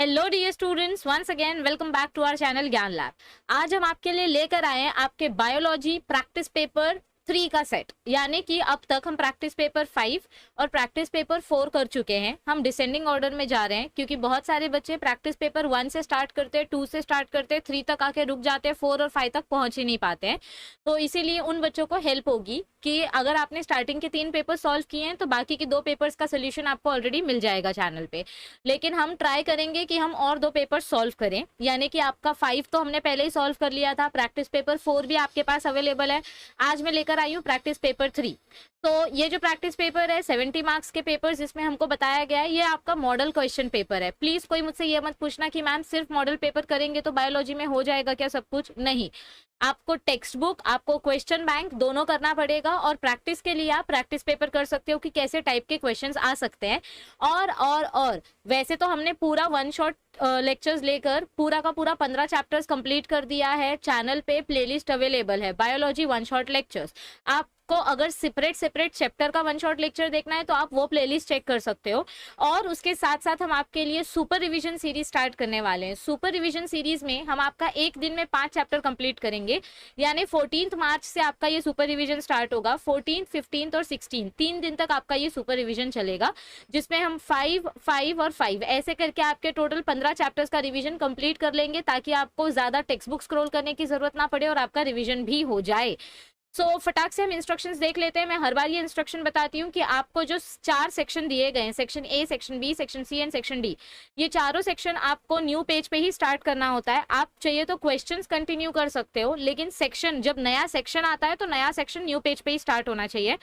Hello dear students, once again welcome back to our channel Gyan lab. आज हम आपके लिए लेकर आए हैं आपके बायोलॉजी प्रैक्टिस पेपर 3 का सेट। यानी कि अब तक हम प्रैक्टिस पेपर 5 और प्रैक्टिस पेपर 4 कर चुके हैं। हम डिसेंडिंग ऑर्डर में जा रहे हैं क्योंकि बहुत सारे बच्चे प्रैक्टिस पेपर 1 से स्टार्ट करते हैं, 2 से स्टार्ट करते हैं, 3 तक आके रुक जाते हैं, 4 और 5 तक पहुंच ही नहीं पाते हैं। तो इसीलिए उन बच्चों को हेल्प होगी कि अगर आपने स्टार्टिंग के 3 पेपर सॉल्व किए हैं तो बाकी के 2 पेपर्स का सोल्यूशन आपको ऑलरेडी मिल जाएगा चैनल पे। लेकिन हम ट्राई करेंगे कि हम और 2 पेपर सॉल्व करें। यानी कि आपका 5 तो हमने पहले ही सॉल्व कर लिया था, प्रैक्टिस पेपर 4 भी आपके पास अवेलेबल है। आज मैं लेकर आई हूँ प्रैक्टिस पेपर 3। तो ये जो प्रैक्टिस पेपर है 70 मार्क्स के पेपर जिसमें हमको बताया गया है, ये आपका मॉडल क्वेश्चन पेपर है। प्लीज कोई मुझसे ये मत पूछना कि मैम सिर्फ मॉडल पेपर करेंगे तो बायोलॉजी में हो जाएगा क्या सब कुछ। नहीं, आपको टेक्स्ट बुक, आपको क्वेश्चन बैंक दोनों करना पड़ेगा। और प्रैक्टिस के लिए आप प्रैक्टिस पेपर कर सकते हो कि कैसे टाइप के क्वेश्चंस आ सकते हैं। और वैसे तो हमने पूरा 1 शॉट लेक्चर्स लेकर पूरा का पूरा 15 चैप्टर्स कंप्लीट कर दिया है। चैनल पे प्लेलिस्ट अवेलेबल है बायोलॉजी 1 शॉट लेक्चर्स। आपको अगर सेपरेट चैप्टर का 1 शॉट लेक्चर देखना है तो आप वो प्लेलिस्ट चेक कर सकते हो। और उसके साथ साथ हम आपके लिए सुपर रिवीजन सीरीज स्टार्ट करने वाले हैं। सुपर रिवीजन सीरीज में हम आपका एक दिन में 5 चैप्टर कंप्लीट करेंगे। यानी 14 मार्च से आपका ये सुपर रिवीजन स्टार्ट होगा। 14, 15 और 16 3 दिन तक आपका ये सुपर रिवीजन चलेगा, जिसमें हम 5, 5 और 5 ऐसे करके आपके टोटल 15 चैप्टर्स का रिवीजन कंप्लीट कर लेंगे, ताकि आपको ज्यादा टेक्स्ट बुक स्क्रॉल करने की जरूरत ना पड़े और आपका रिवीजन भी हो जाए। फटाक से हम इंस्ट्रक्शंस देख लेते हैं। मैं हर बार ये इंस्ट्रक्शन बताती हूँ कि आपको जो 4 सेक्शन दिए गए हैं, section A, section B, section C and section D, ये चारों सेक्शन आपको न्यू पेज पे ही स्टार्ट करना होता है। आप चाहिए तो क्वेश्चंस कंटिन्यू कर सकते हो, लेकिन सेक्शन, जब नया सेक्शन आता है तो नया सेक्शन न्यू पेज पे ही स्टार्ट होना चाहिए।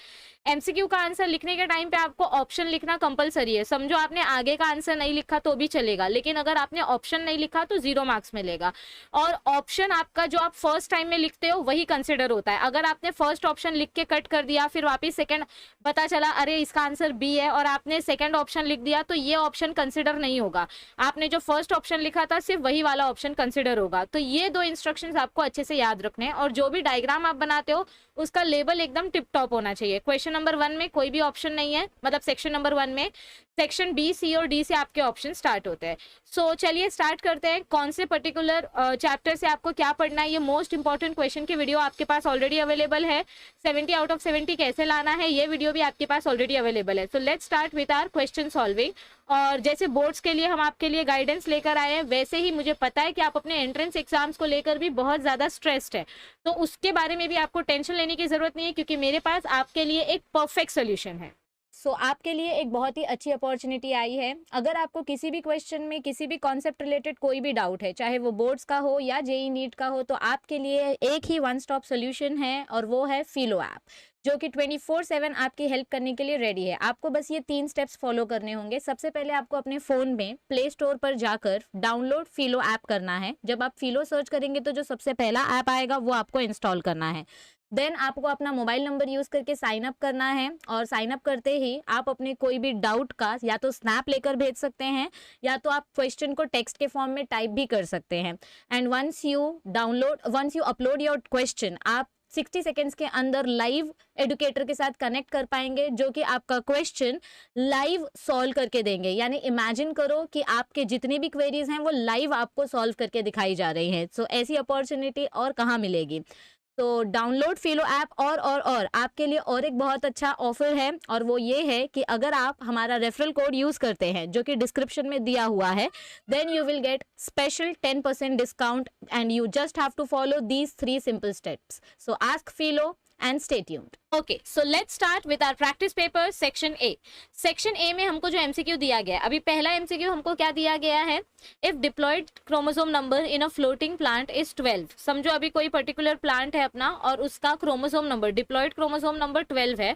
एमसीक्यू का आंसर लिखने के टाइम पे आपको ऑप्शन लिखना कंपलसरी है। समझो आपने आगे का आंसर नहीं लिखा तो भी चलेगा, लेकिन अगर आपने ऑप्शन नहीं लिखा तो 0 मार्क्स मिलेगा। और ऑप्शन आपका जो आप फर्स्ट टाइम में लिखते हो वही कंसिडर होता है। अगर आपने फर्स्ट ऑप्शन लिख के कट कर दिया, फिर वापिस सेकंड पता चला अरे इसका आंसर बी है और आपने सेकंड ऑप्शन लिख दिया, तो ये ऑप्शन कंसिडर नहीं होगा। आपने जो फर्स्ट ऑप्शन लिखा था सिर्फ वही वाला ऑप्शन कंसिडर होगा। तो ये 2 इंस्ट्रक्शंस आपको अच्छे से याद रखने हैं। और जो भी डायग्राम आप बनाते हो उसका लेबल एकदम टिप टॉप होना चाहिए। क्वेश्चन नंबर 1 में कोई भी ऑप्शन नहीं है, मतलब सेक्शन नंबर 1 में सेक्शन बी, सी और डी से आपके ऑप्शन स्टार्ट होते हैं। चलिए स्टार्ट करते हैं। कौन से पर्टिकुलर चैप्टर से आपको क्या पढ़ना है, ये मोस्ट इंपॉर्टेंट क्वेश्चन की वीडियो आपके पास ऑलरेडी अवेलेबल है। 70 आउट ऑफ 70 कैसे लाना है, ये वीडियो भी आपके पास ऑलरेडी अवेलेबल है। So let's start with our question solving. और जैसे बोर्ड्स के लिए हम आपके लिए गाइडेंस लेकर आए हैं, वैसे ही मुझे पता है कि आप अपने एंट्रेंस एग्जाम्स को लेकर भी बहुत ज्यादा स्ट्रेस्ड है, तो उसके बारे में भी आपको टेंशन लेने की जरूरत नहीं है, क्योंकि मेरे पास आपके लिए एक परफेक्ट सोल्यूशन है। आपके लिए एक बहुत ही अच्छी अपॉर्चुनिटी आई है। अगर आपको किसी भी क्वेश्चन में किसी भी कॉन्सेप्ट रिलेटेड कोई भी डाउट है, चाहे वो बोर्ड्स का हो या जेई नीट का हो, तो आपके लिए एक ही 1 स्टॉप सोल्यूशन है, और वो है फिलो ऐप, जो कि 24/7 आपकी हेल्प करने के लिए रेडी है। आपको बस ये 3 स्टेप्स फॉलो करने होंगे। सबसे पहले आपको अपने फ़ोन में प्ले स्टोर पर जाकर डाउनलोड फिलो ऐप करना है। जब आप फिलो सर्च करेंगे तो जो सबसे पहला ऐप आएगा वो आपको इंस्टॉल करना है। देन आपको अपना मोबाइल नंबर यूज़ करके साइन अप करना है, और साइन अप करते ही आप अपने कोई भी डाउट का या तो स्नैप लेकर भेज सकते हैं, या तो आप क्वेश्चन को टेक्स्ट के फॉर्म में टाइप भी कर सकते हैं। And once you upload your question, आप 60 सेकेंड्स के अंदर लाइव एडुकेटर के साथ कनेक्ट कर पाएंगे, जो कि आपका क्वेश्चन लाइव सॉल्व करके देंगे। यानी इमेजिन करो कि आपके जितनी भी क्वेरीज हैं वो लाइव आपको सॉल्व करके दिखाई जा रही हैं। ऐसी अपॉर्चुनिटी और कहाँ मिलेगी। तो डाउनलोड फिलो ऐप। और आपके लिए और एक बहुत अच्छा ऑफर है, और वो ये है कि अगर आप हमारा रेफरल कोड यूज करते हैं, जो कि डिस्क्रिप्शन में दिया हुआ है, then you will get special 10% discount, and you just have to follow these 3 simple steps. So ask Filo and stay tuned. Okay, so let's start with our practice paper section A. Section A में हमको जो MCQ दिया गया है, अभी पहला MCQ हमको क्या दिया गया है, if diploid chromosome number in a floating plant is 12. समझो अभी कोई पर्टिकुलर प्लांट है अपना और उसका chromosome number, diploid chromosome number 12 है,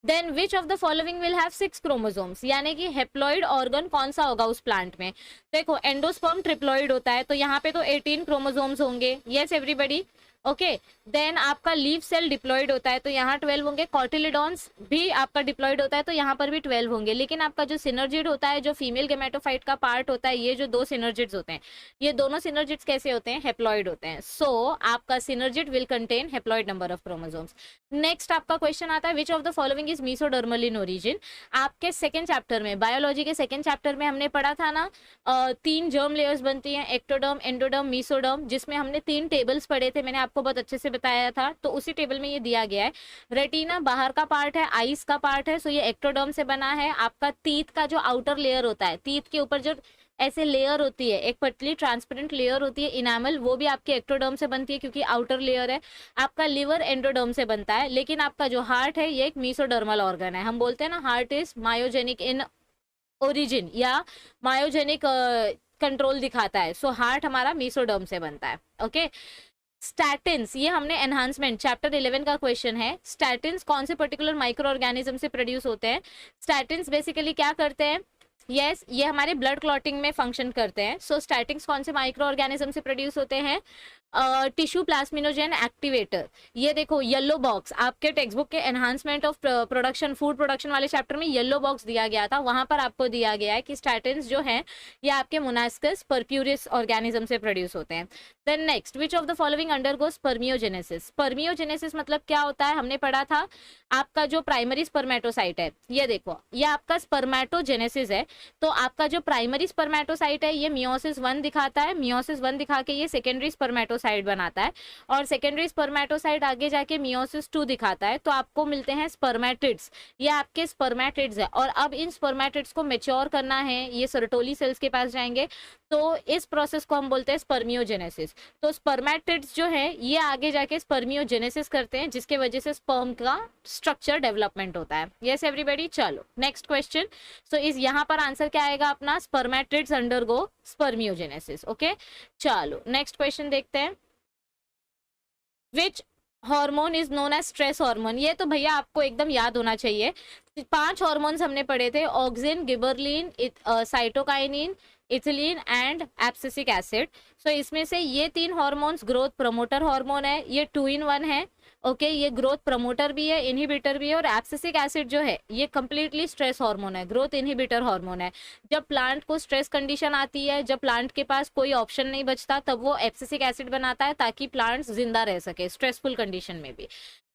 then which of the following will have 6 chromosomes. यानी कि हेप्लॉइड ऑर्गन कौन सा होगा उस प्लांट में। देखो एंडोस्पर्म ट्रिप्लॉइड होता है, तो यहाँ पे तो 18 क्रोमोसोम्स होंगे। Yes everybody, okay. देन आपका लीफ सेल डिप्लॉयड होता है तो यहाँ 12 होंगे, कॉटिलिडॉन्स भी आपका डिप्लॉयड होता है तो यहाँ पर भी 12 होंगे। लेकिन आपका जो सिनर्जिड होता है, जो फीमेल गेमेटोफाइट का पार्ट होता है, ये जो दो सिनर्जिड्स होते हैं, ये दोनों सिनर्जिड्स कैसे होते हैं, हेप्लॉइड होते हैं। सो आपका synergid will contain haploid number of chromosomes. Next आपका क्वेश्चन आता है, which of the following is mesodermal in origin. आपके सेकेंड चैप्टर में, बायोलॉजी के सेकेंड चैप्टर में हमने पढ़ा था ना, 3 जर्म लेयर्स बनती हैं, एक्टोडर्म, एंडोडर्म, मीसोडर्म, जिसमें हमने 3 टेबल्स पढ़े थे, मैंने आपको बहुत अच्छे से बताया था। तो उसी टेबल में ये दिया गया है, रेटिना बाहर का पार्ट है, आइस का पार्ट है, सो ये एक्टोडर्म से बना है। आपका टीथ का जो आउटर लेयर होता है, टीथ के ऊपर जो ऐसे लेयर होती है, एक पतली ट्रांसपेरेंट लेयर होती है इनामल, वो भी आपके एक्टोडर्म से बनती है क्योंकि आउटर लेयर है। आपका लिवर एंडोडर्म से बनता है। लेकिन आपका जो हार्ट है ये एक मीसोडर्मल ऑर्गन है। हम बोलते हैं ना heart is myogenic in origin, या मायोजेनिक कंट्रोल दिखाता है। सो हार्ट हमारा मीसोडर्म से बनता है। ओके। स्टैटिन्स, ये हमने एनहांसमेंट चैप्टर 11 का क्वेश्चन है। स्टैटिन्स कौन से पर्टिकुलर माइक्रो ऑर्गेनिज्म से प्रोड्यूस होते हैं। स्टैटिन्स बेसिकली क्या करते हैं, यस ये हमारे ब्लड क्लॉटिंग में फंक्शन करते हैं। सो स्टैटिन्स कौन से माइक्रो ऑर्गेनिज्म से प्रोड्यूस होते हैं, टिश्यू प्लाज्मिनोजेन एक्टिवेटर। ये देखो येलो बॉक्स, आपके टेक्स्ट बुक के enhancement of production, food production वाले चैप्टर में येलो बॉक्स दिया गया था, वहां पर आपको दिया गया है कि स्टैटिन्स जो है ये आपके मोनास्कस परप्यूरिस ऑर्गेनिज्म से प्रोड्यूस होते हैं। Then next, which of the following undergoes spermiogenesis. Spermiogenesis मतलब क्या होता है, हमने पढ़ा था आपका जो प्राइमरी स्पर्मेटोसाइट है, ये देखो ये आपका स्पर्मेटोजेनेसिस है। तो आपका जो प्राइमरी स्पर्मेटोसाइट है ये मियोसिस 1 दिखाता है, मियोसिस 1 दिखा के ये सेकेंडरी स्पर्मेटोसाइट बनाता है, और सेकेंडरी स्पर्मेटोसाइट आगे जाके मियोसिस 2 दिखाता है। तो आपको मिलते हैं स्पर्मेटिड्स, ये आपके स्पर्मेटिड्स है। और अब इन स्पर्मेटिड्स को मेच्योर करना है, ये सर्टोली सेल्स के पास जाएंगे, तो इस प्रोसेस को हम बोलते हैं स्पर्मियोजेनेसिस। तो स्पर्मेटिड्स जो है ये आगे जाके स्पर्मियोजेनेसिस करते हैं, जिसके वजह से स्पर्म का स्ट्रक्चर डेवलपमेंट होता है। यस एवरीबॉडी, चलो नेक्स्ट क्वेश्चन। सो इस यहाँ पर आंसर क्या आएगा अपना, स्पर्मेटिड्स अंडरगो स्पर्मियोजेनेसिस। ओके, चलो नेक्स्ट क्वेश्चन देखते हैं। Which hormone is known as stress hormone. ये तो भैया आपको एकदम याद होना चाहिए। 5 हार्मोन्स हमने पढ़े थे, auxin, gibberellin, cytokinin, ethylene and abscisic acid. So इसमें से ये 3 हार्मोन्स ग्रोथ प्रमोटर हार्मोन है, ये 2 in 1 है। ओके, ये ग्रोथ प्रमोटर भी है, इनहिबिटर भी है। और एब्सिसिक एसिड जो है ये कंप्लीटली स्ट्रेस हार्मोन है, ग्रोथ इनहिबिटर हार्मोन है। जब प्लांट को स्ट्रेस कंडीशन आती है, जब प्लांट के पास कोई ऑप्शन नहीं बचता, तब वो एब्सिसिक एसिड बनाता है ताकि प्लांट्स जिंदा रह सके स्ट्रेसफुल कंडीशन में भी।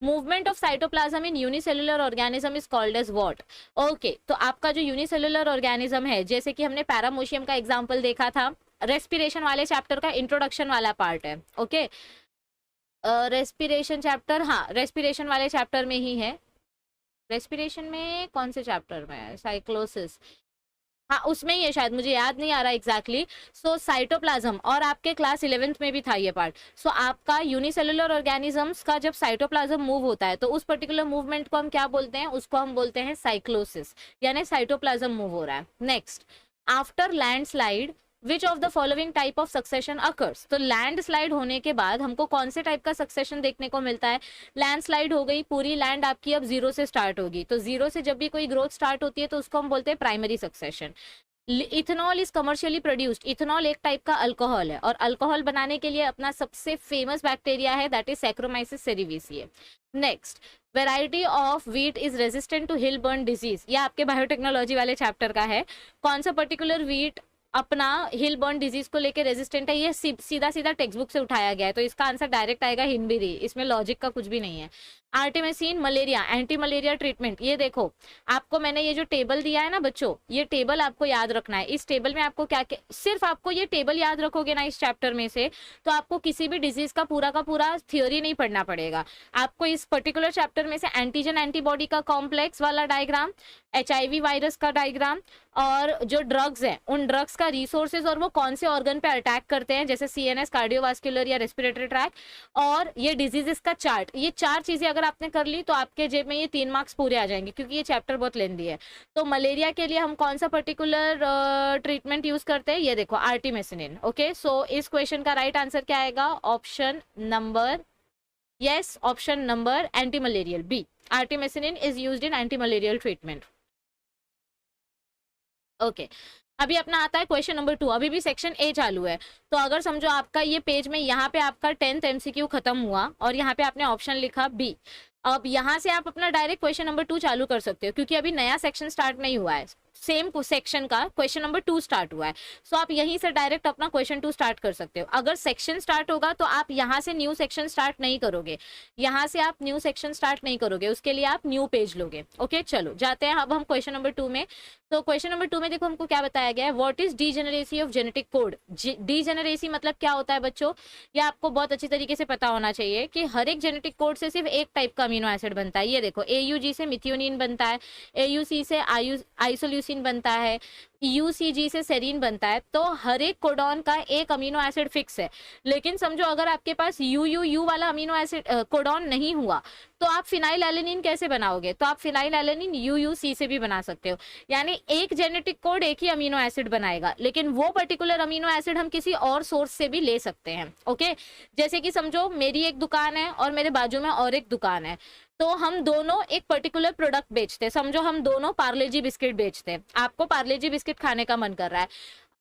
Movement of cytoplasm in unicellular organism is called as what. Okay, तो आपका जो यूनिसेलुलर ऑर्गेनिज्म है, जैसे कि हमने पैरामोशियम का एग्जांपल देखा था, रेस्पिरेशन वाले चैप्टर का इंट्रोडक्शन वाला पार्ट है। ओके, रेस्पिरेशन चैप्टर, हाँ रेस्पिरेशन वाले चैप्टर में ही है। रेस्पिरेशन में कौन से चैप्टर में है, साइक्लोसिस, हाँ उसमें ही है शायद, मुझे याद नहीं आ रहा एग्जैक्टली। सो साइटोप्लाज्म, और आपके क्लास 11th में भी था ये पार्ट। सो आपका यूनिसेलुलर ऑर्गेनिजम्स का जब साइटोप्लाज्म मूव होता है तो उस पर्टिकुलर मूवमेंट को हम क्या बोलते हैं, उसको हम बोलते हैं साइक्लोसिस, यानी साइटोप्लाज्म मूव हो रहा है। Next, after landslide which of the following type of succession occurs. तो लैंडस्लाइड होने के बाद हमको कौन से टाइप का सक्सेशन देखने को मिलता है। लैंडस्लाइड हो गई, पूरी लैंड आपकी अब 0 से स्टार्ट होगी, तो 0 से जब भी कोई ग्रोथ स्टार्ट होती है तो उसको हम बोलते हैं primary succession. Ethanol is commercially produced. Ethanol एक टाइप का अल्कोहल है, और अल्कोहल बनाने के लिए अपना सबसे फेमस बैक्टीरिया है, that is saccharomyces cerevisiae. Next, variety of wheat is resistant to hill burn disease. ये आपके बायोटेक्नोलॉजी वाले चैप्टर का है। कौन सा पर्टिकुलर व्हीट अपना हिल बर्न डिजीज को लेकर रेजिस्टेंट है, ये सीधा सीधा टेक्स्ट बुक से उठाया गया है, तो इसका आंसर डायरेक्ट आएगा हिंबीरी, इसमें लॉजिक का कुछ भी नहीं है। आर्टेमिसिन मलेरिया, एंटी मलेरिया ट्रीटमेंट। ये देखो आपको मैंने ये जो टेबल दिया है ना बच्चों, ये टेबल आपको याद रखना है। इस टेबल में आपको क्या क्या, सिर्फ आपको ये टेबल याद रखोगे ना इस चैप्टर में से, तो आपको किसी भी डिजीज का पूरा थ्योरी नहीं पढ़ना पड़ेगा। आपको इस पर्टिकुलर चैप्टर में से एंटीजन एंटीबॉडी का कॉम्प्लेक्स वाला डायग्राम, HIV वायरस का डायग्राम, और जो ड्रग्स हैं उन ड्रग्स का रिसोर्सेज और वो कौन से ऑर्गन पे अटैक करते हैं, जैसे CNS, कार्डियोवास्कुलर या रेस्पिरेटरी ट्रैक, और ये डिजीजेस का चार्ट। ये 4 चीजें अगर आपने कर ली तो आपके जेब में ये 3 मार्क्स पूरे आ जाएंगे, क्योंकि ये चैप्टर बहुत लेंदी है। तो मलेरिया के लिए हम कौन सा पर्टिकुलर ट्रीटमेंट यूज करते हैं, ये देखो आर्टिमिसिनिन। ओके, सो इस क्वेश्चन का राइट आंसर क्या आएगा, option number, yes option number anti malarial B. Artemisinin is used in anti malarial treatment. Okay, अभी अपना आता है क्वेश्चन नंबर 2, अभी भी सेक्शन ए चालू है। तो अगर समझो आपका ये पेज में यहाँ पे आपका 10th MCQ खत्म हुआ और यहाँ पे आपने ऑप्शन लिखा बी। अब यहाँ से आप अपना डायरेक्ट क्वेश्चन नंबर 2 चालू कर सकते हो, क्योंकि अभी नया सेक्शन स्टार्ट नहीं हुआ है, सेम सेक्शन का क्वेश्चन नंबर 2 स्टार्ट हुआ है। सो आप यहीं से डायरेक्ट अपना क्वेश्चन 2 स्टार्ट कर सकते हो। अगर सेक्शन स्टार्ट होगा तो आप यहाँ से न्यू सेक्शन स्टार्ट नहीं करोगे, यहाँ से आप न्यू सेक्शन स्टार्ट नहीं करोगे, उसके लिए आप न्यू पेज लोगे। ओके, चलो जाते हैं अब हम क्वेश्चन नंबर 2 में। तो क्वेश्चन नंबर 2 में देखो हमको क्या बताया गया है, what is degeneracy of genetic code. Degeneracy मतलब क्या होता है बच्चों, ये आपको बहुत अच्छी तरीके से पता होना चाहिए कि हर एक जेनेटिक कोड से सिर्फ एक टाइप का अमीनो एसिड बनता है। ये देखो AUG से मिथियोनिन बनता है, AUC से आइसोल्यूसिन बनता है, UCG से सेरीन बनता है। तो हर एक कोडॉन का एक अमीनो एसिड फिक्स है। लेकिन समझो अगर आपके पास UUU वाला अमीनो एसिड कोडॉन नहीं हुआ तो आप फिनाइल एलेनिन कैसे बनाओगे, तो आप फिनाइल एलेनिन UUC से भी बना सकते हो। यानी एक जेनेटिक कोड एक ही अमीनो एसिड बनाएगा, लेकिन वो पर्टिकुलर अमीनो एसिड हम किसी और सोर्स से भी ले सकते हैं। ओके, जैसे कि समझो मेरी एक दुकान है और मेरे बाजू में और एक दुकान है, तो हम दोनों एक पर्टिकुलर प्रोडक्ट बेचते हैं। समझो हम दोनों पार्ले जी बिस्किट बेचते हैं, आपको पार्ले जी बिस्किट खाने का मन कर रहा है,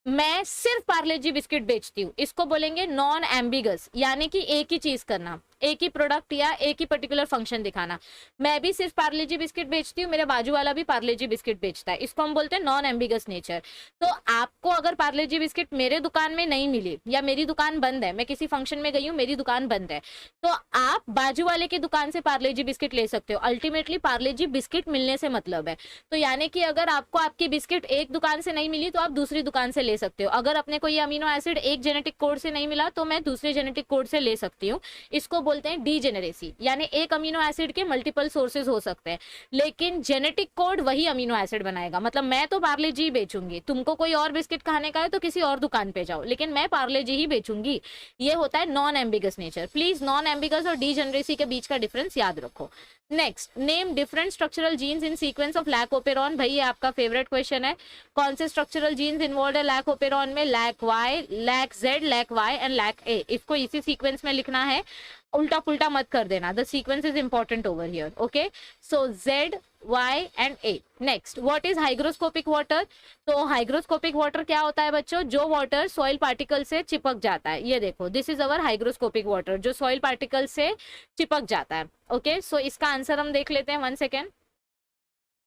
मैं सिर्फ पार्ले जी बिस्किट बेचती हूँ, इसको बोलेंगे नॉन एम्बिगस, यानी कि एक ही चीज करना, एक ही प्रोडक्ट या एक ही पर्टिकुलर फंक्शन दिखाना। मैं भी सिर्फ पार्ले जी बिस्किट बेचती हूँ, मेरे बाजू वाला भी पार्ले जी बिस्किट बेचता है, इसको हम बोलते हैं नॉन एम्बिगस नेचर। तो आपको अगर पार्ले जी बिस्किट मेरे दुकान में नहीं मिली या मेरी दुकान बंद है, मैं किसी फंक्शन में गई हूँ, मेरी दुकान बंद है, तो आप बाजू वाले की दुकान से पार्ले जी बिस्किट ले सकते हो। अल्टीमेटली पार्ले जी बिस्किट मिलने से मतलब है। तो यानी कि अगर आपको आपकी बिस्किट एक दुकान से नहीं मिली तो आप दूसरी दुकान से ले सकते हो। अगर अपने को ये अमीनो एसिड एक जेनेटिक कोड से नहीं मिला तो मैं दूसरे जेनेटिक कोड से ले सकती हूँ। इसको बोलते हैं डीजेनरेसी, यानी एक अमीनो एसिड के मल्टीपल सोर्सेज हो सकते हैं, लेकिन जेनेटिक कोड वही अमीनो एसिड बनाएगा। मतलब मैं तो पार्ले जी बेचूंगी, तुमको कोई और बिस्किट खाने का है तो किसी और दुकान पे जाओ, लेकिन मैं पार्ले जी ही बेचूंगी। ये होता है non ambiguous nature. Please non ambiguous और डीजेनरेसी के बीच का डिफरेंस याद रखो। Next, name different structural genes in sequence of lac operon. भाई ये आपका फेवरेट क्वेश्चन है। कौन से स्ट्रक्चरल जीन्स इन्वॉल्व है लैकोपेरॉन में? Lac Y, lac Z, lac Y and lac A. इसको इसी सीक्वेंस में लिखना है, उल्टा पुल्टा मत कर देना। The sequence is important over here. Okay, so Z, Y and A. Next, what is hygroscopic water? तो हाइग्रोस्कोपिक वाटर क्या होता है बच्चों? जो वाटर सॉइल पार्टिकल से चिपक जाता है। ये देखो, this is our hygroscopic water, जो सॉइल पार्टिकल से चिपक जाता है। ओके, सो इसका आंसर हम देख लेते हैं, 1 सेकेंड।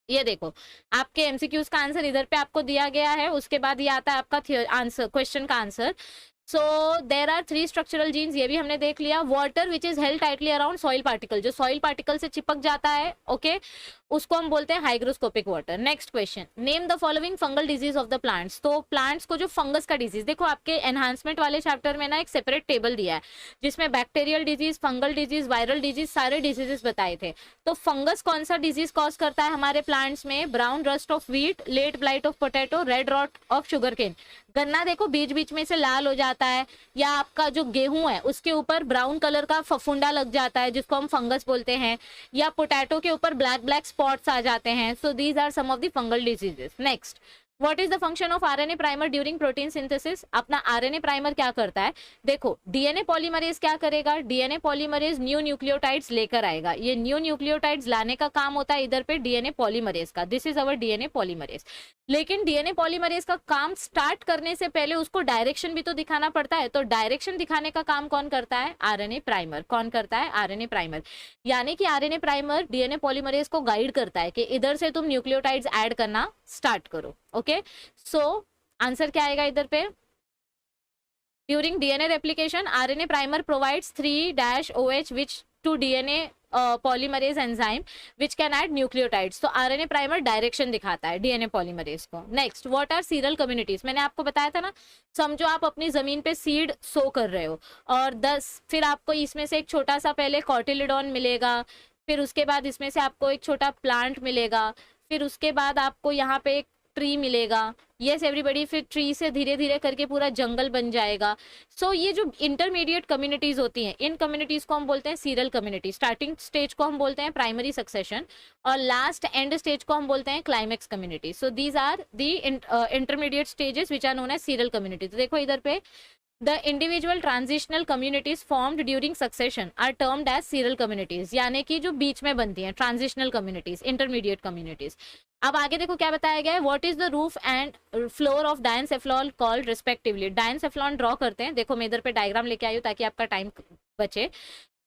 ये देखो, आपके एमसीक्यूज का आंसर इधर पे आपको दिया गया है, उसके बाद ये आता है आपका आंसर, क्वेश्चन का answer. So there are 3 structural genes, ये भी हमने देख लिया। Water which is held tightly around soil particle, जो सॉइल पार्टिकल से चिपक जाता है, ओके, उसको हम बोलते हैं hygroscopic water. Next question, name the following fungal disease of the plants. तो प्लांट्स को जो फंगस का डिजीज, देखो आपके एनहांसमेंट वाले चैप्टर में ना एक सेपरेट टेबल दिया है जिसमें bacterial disease, fungal disease, viral disease, सारे डिजीजेस बताए थे। तो फंगस कौन सा डिजीज कॉज करता है हमारे प्लांट्स में? Brown rust of wheat, late blight of potato, red rot of sugarcane. गन्ना देखो बीच बीच में से लाल हो जाता है, या आपका जो गेहूं है उसके ऊपर ब्राउन कलर का फफूंडा लग जाता है जिसको हम फंगस बोलते हैं, या पोटैटो के ऊपर ब्लैक ब्लैक स्पॉट्स आ जाते हैं। So these are some of the fungal diseases. Next, what is the function of RNA primer during protein synthesis? अपना आरएनए प्राइमर क्या करता है? देखो, डीएनए पॉलीमरेज क्या करेगा? डीएनए पॉलीमरेज न्यू न्यूक्लियोटाइड्स लेकर आएगा। ये न्यू न्यूक्लियोटाइड्स लाने का काम होता है इधर पे डीएनए पॉलीमरेज का। This is our DNA polymerase. लेकिन डीएनए पॉलीमरेज का काम स्टार्ट करने से पहले उसको डायरेक्शन भी तो दिखाना पड़ता है। तो डायरेक्शन दिखाने का काम कौन करता है? RNA primer. कौन करता है? RNA primer. यानी कि आरएनए प्राइमर डीएनए पॉलीमरेज को गाइड करता है कि इधर से तुम न्यूक्लियोटाइड्स ऐड करना स्टार्ट करो। ओके, सो आंसर क्या आएगा इधर पे? During DNA replication RNA primer provides 3-OH which to DNA polymerase enzyme which can add nucleotides. तो आरएनए प्राइमर डायरेक्शन दिखाता है डीएनए पॉलीमरेज को। Next, what are seral communities? मैंने आपको बताया था ना, समझो आप अपनी जमीन पे सीड सो कर रहे हो और 10, फिर आपको इसमें से एक छोटा सा पहले कॉटिलिडॉन मिलेगा, फिर उसके बाद इसमें से आपको एक छोटा प्लांट मिलेगा, फिर उसके बाद आपको यहाँ पे एक ट्री मिलेगा। यस एवरीबडी, फिर ट्री से धीरे धीरे करके पूरा जंगल बन जाएगा। सो ये जो इंटरमीडिएट कम्युनिटीज होती हैं, इन कम्युनिटीज को हम बोलते हैं सीरियल कम्युनिटी। स्टार्टिंग स्टेज को हम बोलते हैं प्राइमरी सक्सेशन और लास्ट एंड स्टेज को हम बोलते हैं climax community. So these are the intermediate stages which are known as serial community. तो देखो इधर पे the individual transitional communities formed during succession are termed as serial communities, यानी कि जो बीच में बनती हैं ट्रांजिशनल कम्युनिटीज, इंटरमीडिएट कम्युनिटीज। अब आगे देखो क्या बताया गया है, what is the roof and floor of diencephalon called respectively. Diencephalon draw करते हैं, देखो मैं इधर पे डायग्राम लेके आई हूँ ताकि आपका टाइम बचे।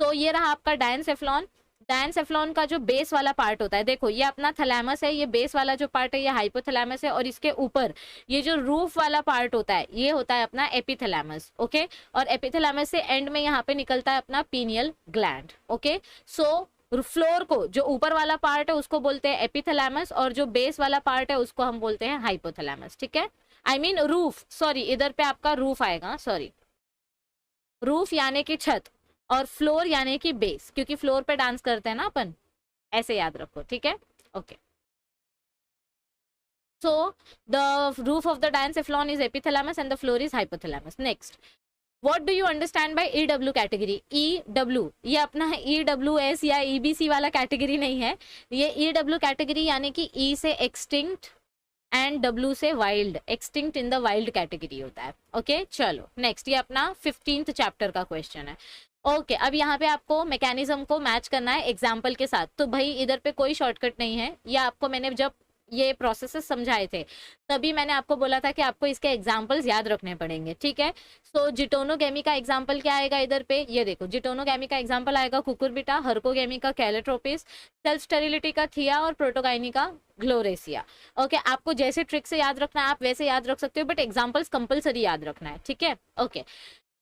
तो ये रहा आपका डायनसेफ्लॉन। डायनसेफ्लॉन का जो बेस वाला पार्ट होता है, देखो ये अपना थैलेमस है, ये बेस वाला जो पार्ट है ये हाइपोथैलेमस है, और इसके ऊपर ये जो रूफ वाला पार्ट होता है ये होता है अपना एपिथैलेमस। ओके, और एपिथैलेमस से एंड में यहाँ पे निकलता है अपना पीनियल ग्लैंड। ओके, सो फ्लोर को, जो ऊपर वाला पार्ट है उसको बोलते हैं एपिथैलेमस, और जो बेस वाला पार्ट है उसको हम बोलते हैं हाइपोथैलेमस। ठीक है, आई मीन रूफ, सॉरी इधर पे आपका रूफ आएगा, सॉरी रूफ यानी कि छत, और फ्लोर यानी कि बेस, क्योंकि फ्लोर पे डांस करते हैं ना अपन, ऐसे याद रखो। ठीक है, okay. So the roof of the diencephalon is epithalamus and the floor is hypothalamus. Next, what do you understand by EW category? EW ये अपना EWS या EBC वाला कैटेगरी नहीं है, ये EW कैटेगरी यानी कि E से एक्सटिंक्ट एंड W से wild, extinct in the wild category होता है। ओके, चलो नेक्स्ट, ये अपना 15th चैप्टर का क्वेश्चन है। ओके, अब यहाँ पे आपको मैकेनिज्म को मैच करना है एग्जाम्पल के साथ। तो भाई इधर पे कोई शॉर्टकट नहीं है, ये आपको मैंने जब ये प्रोसेसेस समझाए थे तभी मैंने आपको बोला था कि आपको इसके एग्जाम्पल्स याद रखने पड़ेंगे। ठीक है, सो जिटोनोगेमी का एग्जाम्पल क्या आएगा इधर पे, ये देखो जिटोनोगेमी का एग्जाम्पल आएगा कुकुरबिटा, हर्कोगेमी का कैलेट्रोपिस, सेल्फ स्टेरिलिटी का थिया, और प्रोटोगाइनी का ग्लोरेसिया। ओके, आपको जैसे ट्रिक से याद रखना है आप वैसे याद रख सकते हो, बट एग्जाम्पल्स कंपलसरी याद रखना है। ठीक है, ओके।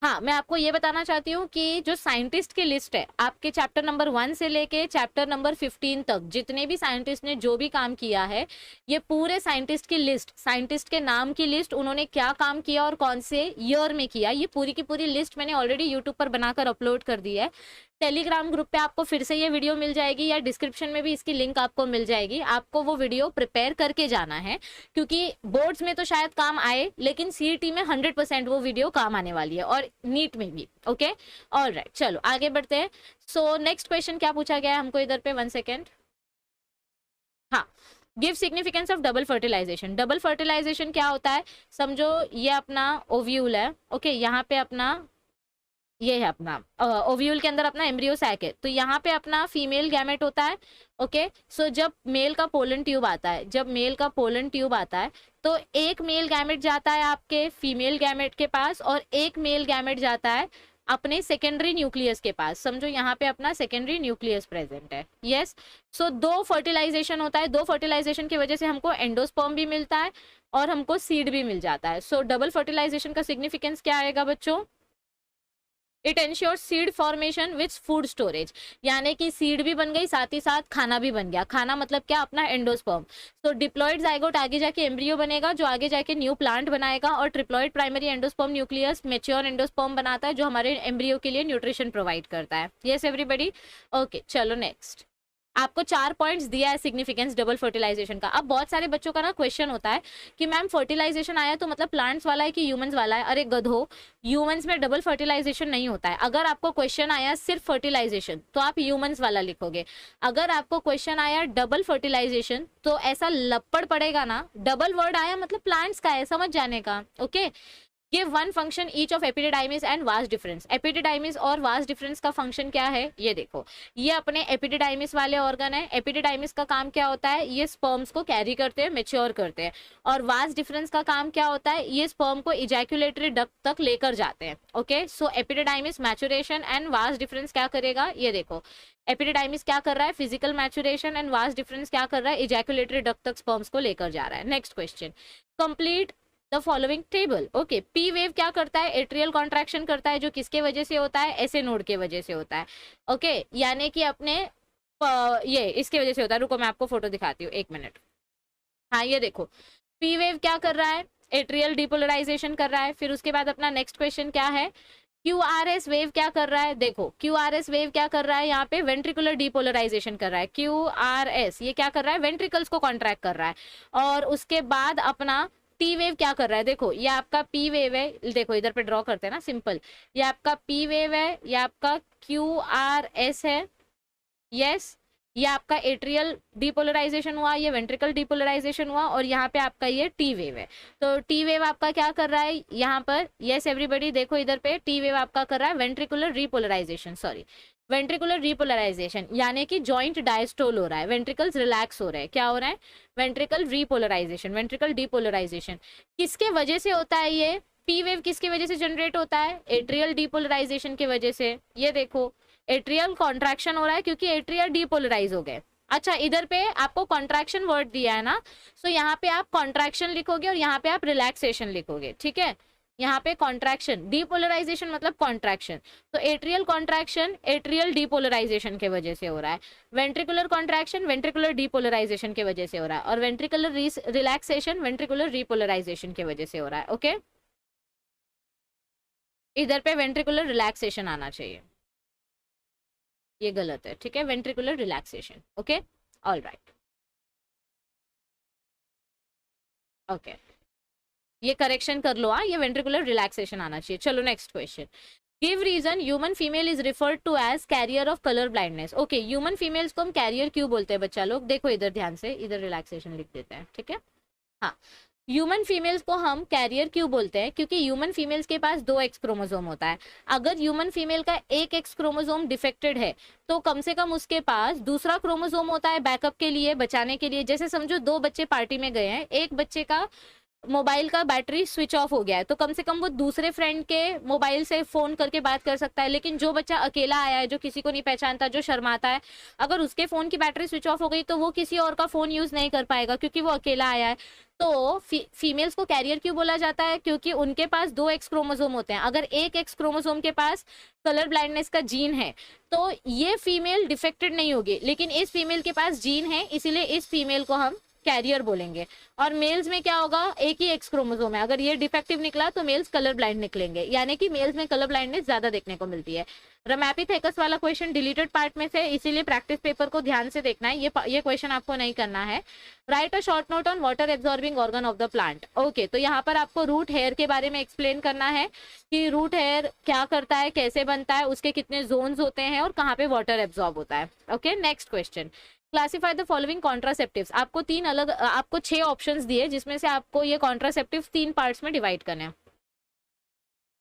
हाँ, मैं आपको ये बताना चाहती हूँ कि जो साइंटिस्ट की लिस्ट है आपके चैप्टर नंबर 1 से लेके चैप्टर नंबर 15 तक, जितने भी साइंटिस्ट ने जो भी काम किया है, ये पूरे साइंटिस्ट की लिस्ट, साइंटिस्ट के नाम की लिस्ट, उन्होंने क्या काम किया और कौन से ईयर में किया, ये पूरी की पूरी लिस्ट मैंने ऑलरेडी यूट्यूब पर बनाकर अपलोड कर दी है। टेलीग्राम ग्रुप पे आपको फिर से ये वीडियो मिल जाएगी, या डिस्क्रिप्शन में भी इसकी लिंक आपको मिल जाएगी। आपको वो वीडियो प्रिपेयर करके जाना है, क्योंकि बोर्ड्स में तो शायद काम आए लेकिन सीईटी में 100% वो वीडियो काम आने वाली है, और नीट में भी। ओके, ऑलराइट, चलो आगे बढ़ते हैं। सो नेक्स्ट क्वेश्चन क्या पूछा गया है हमको इधर पे, 1 सेकेंड। हाँ, give significance of double fertilization. Double fertilization क्या होता है, समझो ये अपना ओव्यूल है। ओके, यहाँ पे अपना ये है अपना ओव्यूल के अंदर अपना एम्ब्रियो सैक है, तो यहाँ पे अपना फीमेल गैमेट होता है। ओके, सो जब मेल का पोलन ट्यूब आता है, जब मेल का पोलन ट्यूब आता है तो एक मेल गैमेट जाता है आपके फीमेल गैमेट के पास, और एक मेल गैमेट जाता है अपने सेकेंडरी न्यूक्लियस के पास। समझो यहाँ पे अपना सेकेंडरी न्यूक्लियस प्रेजेंट है। यस, सो 2 फर्टिलाइजेशन होता है, 2 फर्टिलाइजेशन की वजह से हमको एंडोस्पर्म भी मिलता है और हमको सीड भी मिल जाता है। सो डबल फर्टिलाइजेशन का सिग्निफिकेंस क्या आएगा बच्चों, it ensures seed formation with food storage, यानी कि सीड भी बन गई साथ ही साथ खाना भी बन गया। खाना मतलब क्या, अपना एंडोस्पर्म। तो डिप्लॉइड जाइगोट आगे जाके एम्ब्रियो बनेगा जो आगे जाके न्यू प्लांट बनाएगा, और triploid primary endosperm nucleus mature endosperm बनाता है जो हमारे एम्ब्रियो के लिए न्यूट्रिशन प्रोवाइड करता है। यस एवरीबडी, ओके चलो नेक्स्ट। आपको 4 पॉइंट्स दिया है सिग्निफिकेंस डबल फर्टिलाइजेशन का। अब बहुत सारे बच्चों का ना क्वेश्चन होता है कि मैम फर्टिलाइजेशन आया तो मतलब प्लांट्स वाला है कि ह्यूमंस वाला है। अरे गधो, ह्यूमंस में डबल फर्टिलाइजेशन नहीं होता है। अगर आपको क्वेश्चन आया सिर्फ फर्टिलाइजेशन तो आप ह्यूमंस वाला लिखोगे। अगर आपको क्वेश्चन आया डबल फर्टिलाइजेशन तो ऐसा लपड़ पड़ेगा ना, डबल वर्ड आया मतलब प्लांट्स का है, समझ जाने का। Okay, give 1 function each of epididymis and vas deferens. Epididymis और वास डिफरेंस का फंक्शन क्या है, ये देखो, ये अपने एपिडिडाइमिस वाले ऑर्गन है। एपिडिडाइमिस का काम क्या होता है, ये स्पर्म्स को कैरी करते हैं, मेच्योर करते हैं। और वास डिफरेंस का काम क्या होता है, ये स्पर्म को इजैकुलेटरी डक्ट तक लेकर जाते हैं। Okay, so epididymis maturation and vas deferens क्या करेगा, ये देखो, एपिडिडाइमिस क्या कर रहा है, physical maturation, and vas deferens क्या कर रहा है, इजैकुलेटरी डक्ट तक स्पर्म्स को लेकर जा रहा है। Next question, complete the following table. Okay, P wave क्या करता है, एट्रियल कॉन्ट्रैक्शन करता है, जो किसके वजह से होता है, ऐसे नोड के वजह से होता है। ओके, यानी कि अपने ये इसके वजह से होता है। रुको मैं आपको फोटो दिखाती हूँ, 1 मिनट। हाँ ये देखो, पी वेव क्या कर रहा है, एट्रियल डिपोलराइजेशन कर रहा है। फिर उसके बाद अपना नेक्स्ट क्वेश्चन क्या है, QRS वेव क्या कर रहा है, देखो QRS वेव क्या कर रहा है, यहाँ पे वेंट्रिकुलर डिपोलराइजेशन कर रहा है। QRS ये क्या कर रहा है, वेंट्रिकल्स को कॉन्ट्रैक्ट कर रहा है। और उसके बाद अपना टी वेव क्या कर रहा है, देखो ये आपका पी वेव है, देखो इधर पे ड्रॉ करते हैं ना सिंपल, ये आपका पी वेव है, ये आपका QRS है। यस, ये आपका एट्रियल डीपोलराइजेशन हुआ, ये वेंट्रिकल डीपोलराइजेशन हुआ, और यहाँ पे आपका ये टी वेव है। तो टी वेव आपका क्या कर रहा है यहाँ पर, यस एवरीबडी देखो इधर पे, टी वेव आपका कर रहा है ventricular repolarization, sorry ventricular repolarization, यानी कि जॉइंट डायस्टोल हो रहा है, वेंट्रिकल्स रिलैक्स हो रहे हैं, क्या हो रहा है, वेंट्रिकल रिपोलराइजेशन, वेंट्रिकल डीपोलराइजेशन। किसके वजह से होता है ये पी वेव, किसकी वजह से जनरेट होता है, एट्रियल डीपोलराइजेशन की वजह से। ये देखो एट्रियल कॉन्ट्रैक्शन हो रहा है क्योंकि एट्रियल डीपोलराइज हो गए। अच्छा इधर पे आपको कॉन्ट्रैक्शन वर्ड दिया है ना, सो यहाँ पे आप कॉन्ट्रैक्शन लिखोगे और यहाँ पे आप रिलैक्सेशन लिखोगे, ठीक है। यहाँ पे कॉन्ट्रैक्शन, डीपोलराइजेशन मतलब कॉन्ट्रैक्शन, तो एट्रियल कॉन्ट्रैक्शन एट्रियल डीपोलराइजेशन के वजह से हो रहा है, वेंट्रिकुलर कॉन्ट्रैक्शन वेंट्रिकुलर डीपोलराइजेशन के वजह से हो रहा है, और वेंट्रिकुलर रिलैक्सेशन वेंट्रिकुलर रिपोलराइजेशन के वजह से हो रहा है। ओके इधर पे वेंट्रिकुलर रिलैक्सेशन आना चाहिए, ये गलत है, ठीक है, ventricular relaxation. Okay all right, okay ये करेक्शन कर लो, ये वेंट्रिकुलर रिलैक्सेशन आना चाहिए। चलो next question, give reason human female is referred to as carrier of colour blindness. Okay human females को हम कैरियर क्यों बोलते हैं बच्चा लोग, देखो इधर ध्यान से, इधर रिलैक्सेशन लिख देते हैं, ठीक है। हाँ ह्यूमन फीमेल्स को हम कैरियर क्यों बोलते हैं, क्योंकि ह्यूमन फीमेल्स के पास 2 एक्स क्रोमोसोम होता है। अगर ह्यूमन फीमेल का 1 एक्स क्रोमोसोम डिफेक्टेड है तो कम से कम उसके पास दूसरा क्रोमोसोम होता है बैकअप के लिए, बचाने के लिए। जैसे समझो 2 बच्चे पार्टी में गए हैं, एक बच्चे का मोबाइल का बैटरी स्विच ऑफ हो गया है, तो कम से कम वो दूसरे फ्रेंड के मोबाइल से फोन करके बात कर सकता है। लेकिन जो बच्चा अकेला आया है, जो किसी को नहीं पहचानता, जो शर्माता है, अगर उसके फोन की बैटरी स्विच ऑफ हो गई तो वो किसी और का फोन यूज नहीं कर पाएगा क्योंकि वो अकेला आया है। तो फीमेल्स को कैरियर क्यों बोला जाता है, क्योंकि उनके पास 2 एक्स क्रोमोसोम होते हैं। अगर 1 एक्स क्रोमोसोम के पास कलर ब्लाइंडनेस का जीन है तो ये फीमेल डिफेक्टेड नहीं होगी, लेकिन इस फीमेल के पास जीन है, इसीलिए इस फीमेल को हम कैरियर बोलेंगे। और मेल्स में क्या होगा, एक ही एक्स क्रोमोसोम है, अगर ये डिफेक्टिव निकला तो मेल्स कलर ब्लाइंड निकलेंगे, यानी कि मेल्स में कलर ब्लाइंडनेस ज्यादा देखने को मिलती है। रमैपिथेकस वाला क्वेश्चन डिलीटेड पार्ट में से, इसीलिए प्रैक्टिस पेपर को ध्यान से देखना है, ये क्वेश्चन आपको नहीं करना है। Right a short note on water absorbing organ of the plant. Okay तो यहाँ पर आपको रूट हेयर के बारे में एक्सप्लेन करना है कि रूट हेयर क्या करता है, कैसे बनता है, उसके कितने जोन्स होते हैं और कहाँ पे वाटर एब्जॉर्ब होता है। Okay next question, classify the following contraceptives. आपको 6 ऑप्शंस दिए जिसमें से आपको ये कॉन्ट्रासेप्टिव 3 पार्ट्स में डिवाइड करने हैं।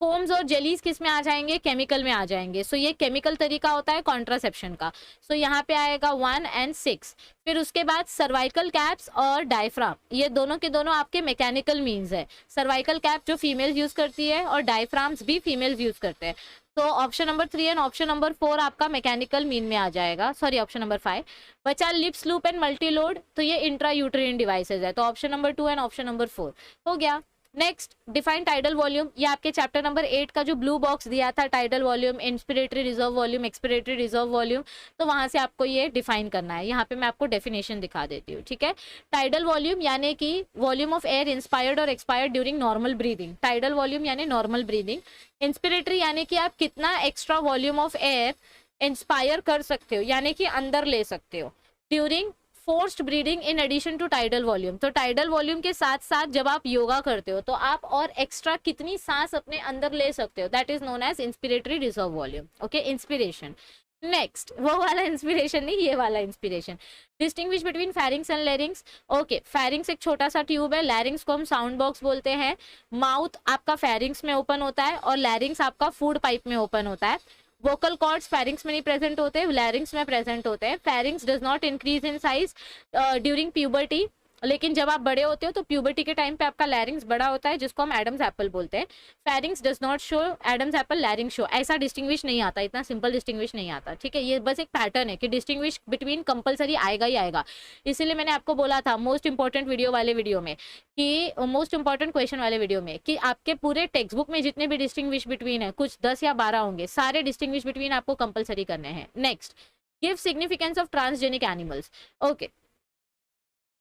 फोम्स और जेलीज किस में आ जाएंगे, केमिकल में आ जाएंगे। सो ये केमिकल तरीका होता है कॉन्ट्रासेप्शन का। सो यहाँ पे आएगा 1 और 6। फिर उसके बाद सर्वाइकल कैप्स और डायफ्राम, ये दोनों के दोनों आपके मैकेनिकल मीन्स है। सर्वाइकल कैप जो फीमेल्स यूज करती है और डायफ्राम्स भी फीमेल्स यूज करते हैं। तो option number 3 and option number 4 आपका मैकेनिकल मीन में आ जाएगा, सॉरी ऑप्शन नंबर 5। बचा लिप्स लूप एंड मल्टीलोड, तो ये इंट्रा यूट्रिन डिवाइसेज है, तो option number 2 and option number 4 हो गया। नेक्स्ट डिफाइन टाइडल वॉल्यूम, ये आपके चैप्टर नंबर 8 का जो ब्लू बॉक्स दिया था, tidal volume, inspiratory reserve volume, expiratory reserve volume, तो वहां से आपको ये डिफाइन करना है। यहाँ पे मैं आपको डेफिनेशन दिखा देती हूँ, ठीक है। टाइडल वॉल्यूम यानी कि वॉल्यूम ऑफ एयर इंस्पायर्ड और expired during normal breathing, tidal volume यानी नॉर्मल ब्रीदिंग। इंस्पिरेटरी यानी कि आप कितना extra volume of air inspire कर सकते हो, यानी कि अंदर ले सकते हो during forced breathing in addition to tidal volume. तो टाइडल वॉल्यूम के साथ साथ जब आप योगा करते हो तो आप और एक्स्ट्रा कितनी सांस अपने अंदर ले सकते हो, that is known as inspiratory reserve volume. Okay inspiration. Next वो वाला इंस्पिरेशन नहीं, ये वाला inspiration. Distinguish between pharynx and larynx. Okay pharynx एक छोटा सा ट्यूब है, लैरिंग्स को हम साउंड बॉक्स बोलते हैं। माउथ आपका फेरिंग्स में ओपन होता है और लैरिंग्स आपका फूड पाइप में ओपन होता है। वोकल कॉर्ड्स फेरिंग्स में नहीं प्रेजेंट होते, लैरिंग्स में प्रेजेंट होते हैं। Pharynx does not increase in size during puberty, लेकिन जब आप बड़े होते हो तो प्यूबर्टी के टाइम पे आपका लैरिंग्स बड़ा होता है, जिसको हम एडम्स एप्पल बोलते हैं। Pharynx does not show Adam's apple, लैरिंग्स show, ऐसा डिस्टिंग्विश नहीं आता, इतना सिंपल डिस्टिंग्विश नहीं आता, ठीक है। ये बस एक पैटर्न है कि डिस्टिंग्विश बिटवीन कंपलसरी आएगा ही आएगा। इसीलिए मैंने आपको बोला था मोस्ट इंपॉर्टेंट वीडियो वाले वीडियो में कि मोस्ट इंपॉर्टेंट क्वेश्चन वाले वीडियो में कि आपके पूरे टेक्स्ट बुक में जितने भी डिस्टिंग्विश बिटवीन है, कुछ 10 या 12 होंगे, सारे डिस्टिंग्विश बिटवीन आपको कंपलसरी करने हैं। Next give significance of transgenic animals. Okay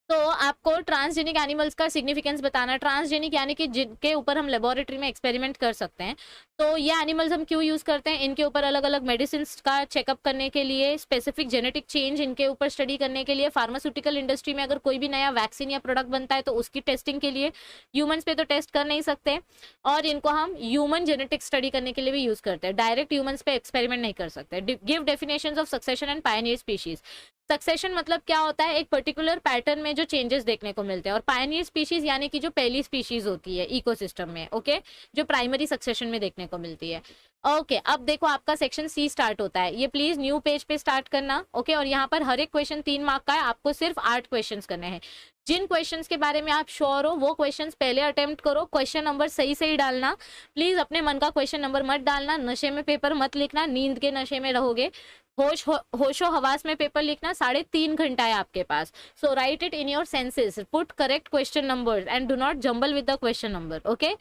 तो आपको ट्रांसजेनिक एनिमल्स का सिग्निफिकेंस बताना है। ट्रांसजेनिक यानी कि जिनके ऊपर हम लेबोरेटरी में एक्सपेरिमेंट कर सकते हैं। तो ये एनिमल्स हम क्यों यूज करते हैं, इनके ऊपर अलग अलग मेडिसिन का चेकअप करने के लिए, स्पेसिफिक जेनेटिक चेंज इनके ऊपर स्टडी करने के लिए, फार्मास्यूटिकल इंडस्ट्री में अगर कोई भी नया वैक्सीन या प्रोडक्ट बनता है तो उसकी टेस्टिंग के लिए। ह्यूमंस पे तो टेस्ट कर नहीं सकते, और इनको हम ह्यूमन जेनेटिक स्टडी करने के लिए भी यूज करते हैं, डायरेक्ट ह्यूमंस पे एक्सपेरिमेंट नहीं कर सकते। Give definitions of succession and Pioneer species. Succession मतलब क्या होता है, एक पर्टिकुलर पैटर्न में जो चेंजेस देखने को मिलते हैं। और पायनियर स्पीशीज यानी कि जो पहली स्पीशीज होती है इकोसिस्टम में, ओके, जो प्राइमरी सक्सेशन में देखने को मिलती है। ओके, अब देखो आपका सेक्शन सी स्टार्ट होता है, ये प्लीज न्यू पेज पे स्टार्ट करना, ओके। और यहाँ पर हर एक क्वेश्चन 3 मार्क का है, आपको सिर्फ 8 क्वेश्चंस करने हैं। जिन क्वेश्चंस के बारे में आप श्योर हो वो क्वेश्चंस पहले अटेम्प्ट करो, क्वेश्चन नंबर सही सही डालना, प्लीज अपने मन का क्वेश्चन नंबर मत डालना, नशे में पेपर मत लिखना, नींद के नशे में रहोगे। होशो हवास में पेपर लिखना, 3.5 घंटा है आपके पास, so write it in your senses, put correct question number and do not jumble with the question number, okay,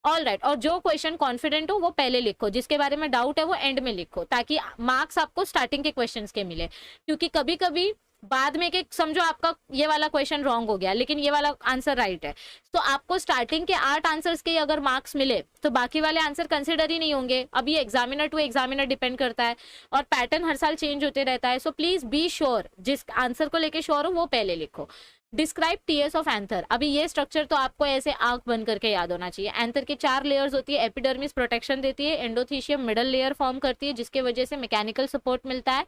all right. और जो क्वेश्चन कॉन्फिडेंट हो वो पहले लिखो, जिसके बारे में डाउट है वो एंड में लिखो, ताकि मार्क्स आपको स्टार्टिंग के क्वेश्चंस के मिले। क्योंकि कभी कभी बाद में के समझो आपका ये वाला क्वेश्चन रॉन्ग हो गया लेकिन ये वाला आंसर राइट है, तो आपको स्टार्टिंग के 8 आंसर्स के अगर मार्क्स मिले तो बाकी वाले आंसर कंसिडर ही नहीं होंगे। अब ये एग्जामिनर टू एग्जामिनर डिपेंड करता है और पैटर्न हर साल चेंज होते रहता है। सो प्लीज बी श्योर, जिस आंसर को लेके श्योर हो वो पहले लिखो। डिस्क्राइब टीएस ऑफ एंथर, अभी ये स्ट्रक्चर तो आपको ऐसे आंख बंद करके याद होना चाहिए। एंथर के 4 लेयर्स होती है, एपिडर्मिस प्रोटेक्शन देती है, एंडोथीशियम मिडल लेयर फॉर्म करती है जिसके वजह से मैकेनिकल सपोर्ट मिलता है,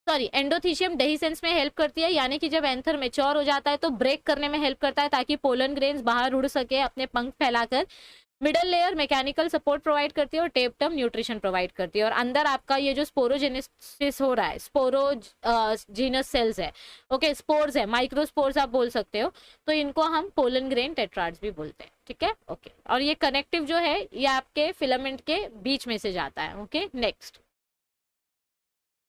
सॉरी एंडोथीशियम डेहिसेंस में हेल्प करती है, यानी कि जब एंथर मैच्योर हो जाता है तो ब्रेक करने में हेल्प करता है ताकि पोलन ग्रेन्स बाहर उड़ सके अपने पंख फैलाकर। Middle layer mechanical support provide करती है और टेपटम न्यूट्रिशन प्रोवाइड करती है। और अंदर आपका ये जो स्पोरोजेनेसिस हो रहा है, स्पोरोजीनस सेल्स है, ओके, स्पोर्स है, माइक्रोस्पोर्स आप बोल सकते हो, तो इनको हम पोलन ग्रेन टेट्राड्स भी बोलते हैं, ठीक है, ओके। और ये कनेक्टिव जो है ये आपके फिलामेंट के बीच में से जाता है, okay. Next,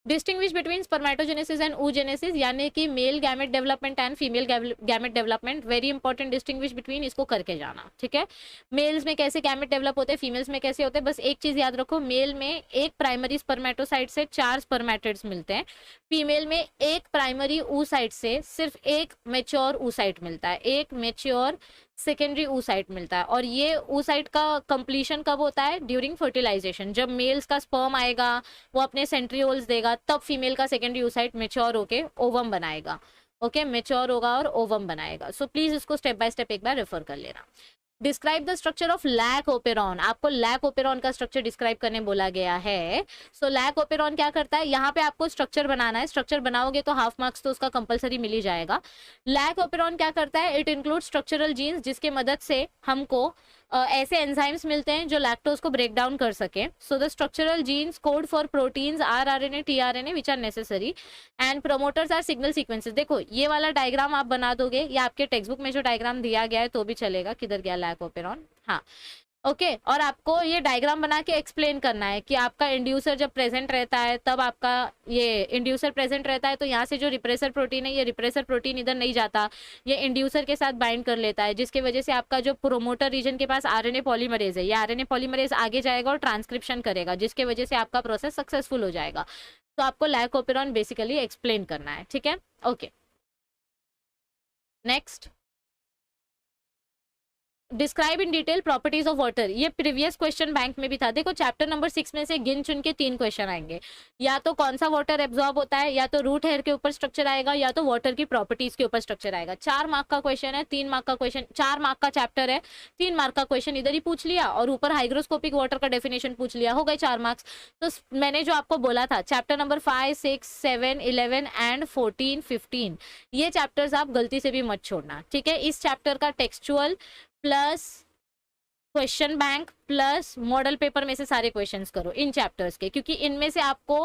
distinguish between spermatogenesis and oogenesis, यानी कि male gamete development and female gamete development, very important, distinguish between, इसको करके जाना, ठीक है। मेल्स में कैसे गैमेट डेवलप होते हैं, फीमेल्स में कैसे होते हैं, बस एक चीज याद रखो, मेल में एक प्राइमरी स्पर्मेटोसाइट से 4 स्पर्मेटिड्स मिलते हैं, फीमेल में एक प्राइमरी oocyte से सिर्फ एक मेच्योर oocyte मिलता है, एक मेच्योर सेकेंडरी oocyte मिलता है। और ये oocyte का कंप्लीशन कब होता है, ड्यूरिंग फर्टिलाइजेशन, जब मेल्स का स्पर्म आएगा वो अपने सेंट्रियोल्स देगा, तब फीमेल का सेकेंडरी oocyte मेच्योर होके ओवम बनाएगा, ओके, मेच्योर होगा और ओवम बनाएगा। सो प्लीज इसको स्टेप बाय स्टेप एक बार रेफर कर लेना। Describe the structure of lac operon, आपको लैक ओपेरॉन का स्ट्रक्चर डिस्क्राइब करने बोला गया है। सो लैक ओपेरॉन क्या करता है, यहाँ पे आपको स्ट्रक्चर बनाना है, स्ट्रक्चर बनाओगे तो हाफ मार्क्स तो उसका कंपलसरी मिल ही जाएगा। लैक ओपेरॉन क्या करता है, इट इंक्लूड स्ट्रक्चरल जीन्स जिसके मदद से हमको ऐसे एंजाइम्स मिलते हैं जो लैक्टोज को ब्रेक डाउन कर सके। So the structural genes code for proteins RNA tRNA which are necessary and promoters are signal sequences. देखो ये वाला डायग्राम आप बना दोगे या आपके टेक्स्ट बुक में जो डायग्राम दिया गया है तो भी चलेगा, किधर गया लैक ओपेरॉन, हाँ, ओके। और आपको ये डायग्राम बना के एक्सप्लेन करना है कि आपका इंड्यूसर जब प्रेजेंट रहता है तब आपका ये इंड्यूसर प्रेजेंट रहता है तो यहाँ से जो रिप्रेसर प्रोटीन है, ये रिप्रेसर प्रोटीन इधर नहीं जाता, ये इंड्यूसर के साथ बाइंड कर लेता है, जिसकी वजह से आपका जो प्रोमोटर रीजन के पास RNA पॉलीमरेज है, ये RNA पॉलीमरेज आगे जाएगा और ट्रांसक्रिप्शन करेगा, जिसके वजह से आपका प्रोसेस सक्सेसफुल हो जाएगा। तो आपको लैक ओपेरॉन बेसिकली एक्सप्लेन करना है, ठीक है, okay. Next, describe in detail properties of water, ये प्रीवियस क्वेश्चन बैंक में भी था। देखो चैप्टर नंबर 6 में से गिन चुन के 3 क्वेश्चन आएंगे, या तो कौन सा वाटर एब्जॉर्ब होता है, या तो रूट हेयर के ऊपर स्ट्रक्चर आएगा, या तो वाटर की प्रॉपर्टीज के ऊपर स्ट्रक्चर आएगा। 4 मार्क का क्वेश्चन है, 3 मार्क का क्वेश्चन, 4 मार्क का चैप्टर है, 3 मार्क का क्वेश्चन इधर ही पूछ लिया और ऊपर हाइग्रोस्कोपिक वाटर का डेफिनेशन पूछ लिया, हो गए 4 मार्क्स। तो मैंने जो आपको बोला था चैप्टर नंबर 5, 6, 7, 11 एंड 14, 15, ये चैप्टर्स आप गलती से भी मत छोड़ना, ठीक है। इस चैप्टर का textual plus question bank plus model paper में से सारे क्वेश्चंस करो इन चैप्टर्स के, क्योंकि इनमें से आपको